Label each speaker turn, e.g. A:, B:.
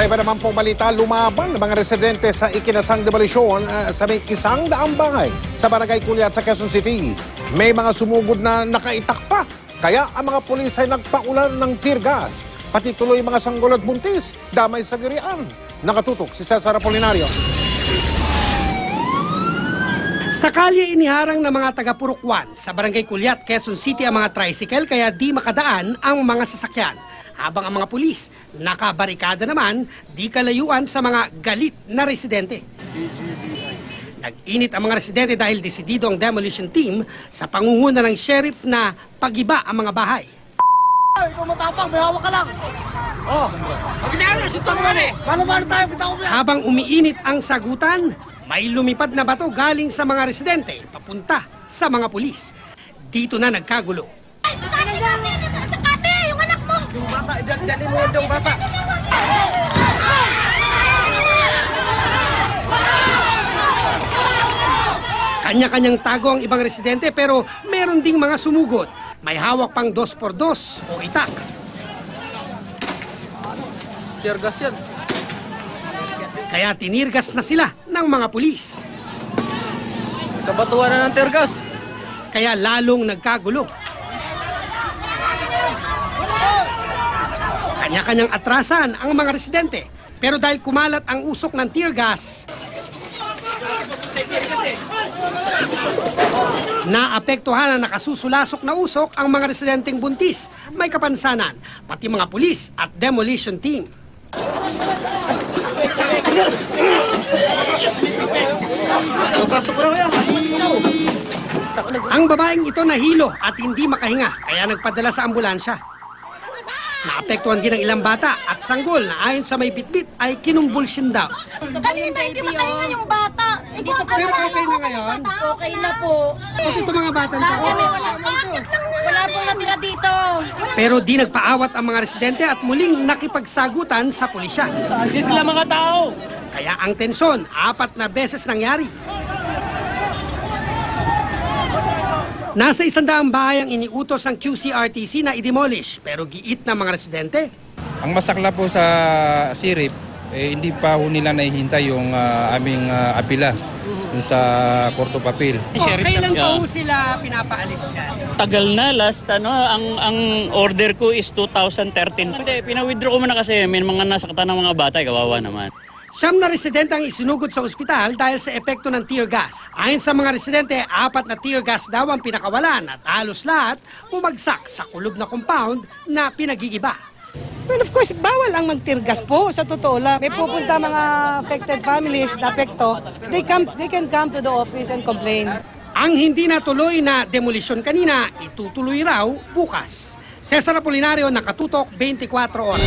A: Sa iba naman pong balita, lumaban ng mga residente sa ikinasang demolisyon sa may 100 bahay sa Barangay Culiat sa Quezon City. May mga sumugod na nakaitak pa, kaya ang mga pulis ay nagpaulan ng tear gas. Pati tuloy mga sanggol at buntis, damay sa girian. Nakatutok si Cesar Apolinario.
B: Sa kalye iniharang ng mga taga-Purukwan sa Barangay Culiat, Quezon City ang mga tricycle kaya di makadaan ang mga sasakyan. Habang ang mga pulis, nakabarikada naman, di kalayuan sa mga galit na residente. Nag-init ang mga residente dahil desidido ang demolition team sa pangunguna ng sheriff na pagiba ang mga bahay.
C: Ikaw matapang, may hawak ka lang. Oh.
B: Habang umiinit ang sagutan, may lumipad na bato galing sa mga residente papunta sa mga pulis. Dito na nagkagulo.
D: Ay, sakate, yung anak mo!
C: Yung bata, dali mo yung bata.
B: Kanya-kanyang tago ang ibang residente pero meron ding mga sumugod. May hawak pang 2x2 o itak.
C: Tear gas yan.
B: Kaya tinirgas na sila ng mga pulis.
C: Kabatuan na ng tear gas.
B: Kaya lalong nagkagulo. Kanya-kanyang atrasan ang mga residente. Pero dahil kumalat ang usok ng tear gas, naapektuhan na nakasusulasok na usok ang mga residenteng buntis. May kapansanan, pati mga pulis at demolition team. Ang babaeng ito nahilo at hindi makahinga, kaya nagpadala sa ambulansya. Naapektuhan din ang ilang bata at sanggol na ayon sa may bitbit ay kinumbulsyon daw.
D: Kanina hindi makahinga yung bata.
B: Pero okay na ngayon?
D: Okay na po.
B: Kasi ito mga bata nito.
D: Wala pong natira dito.
B: Pero di nagpaawat ang mga residente at muling nakipagsagutan sa pulisya.
C: Hindi sila mga tao.
B: Kaya ang tensyon, 4 na beses nangyari. Nasa 100 bahay ang iniutos ng QCRTC na i-demolish pero giit ng mga residente.
E: Ang masakla po sa SIRIP, hindi pa ho nila nahihintay yung aming apila sa Court of Appeal.
B: Kailan pa ho sila pinapaalis dyan?
F: Tagal na, last ang order ko is 2013. Hindi, pina-withdraw ko muna kasi may mga nasaktan ng mga bata, kawawa naman.
B: 9 na residente ang isinugod sa ospital dahil sa epekto ng tear gas. Ayon sa mga residente, 4 na tear gas daw ang pinakawalan at halos lahat bumagsak sa kulob na compound na pinagigiba.
G: Well, of course, bawal ang mag-tear-gas po, sa totoo lang. May pupunta mga affected families na apekto, they can come to the office and complain.
B: Ang hindi natuloy na demolisyon kanina, itutuloy raw bukas. Cesar Apolinario, Nakatutok, 24 Oras.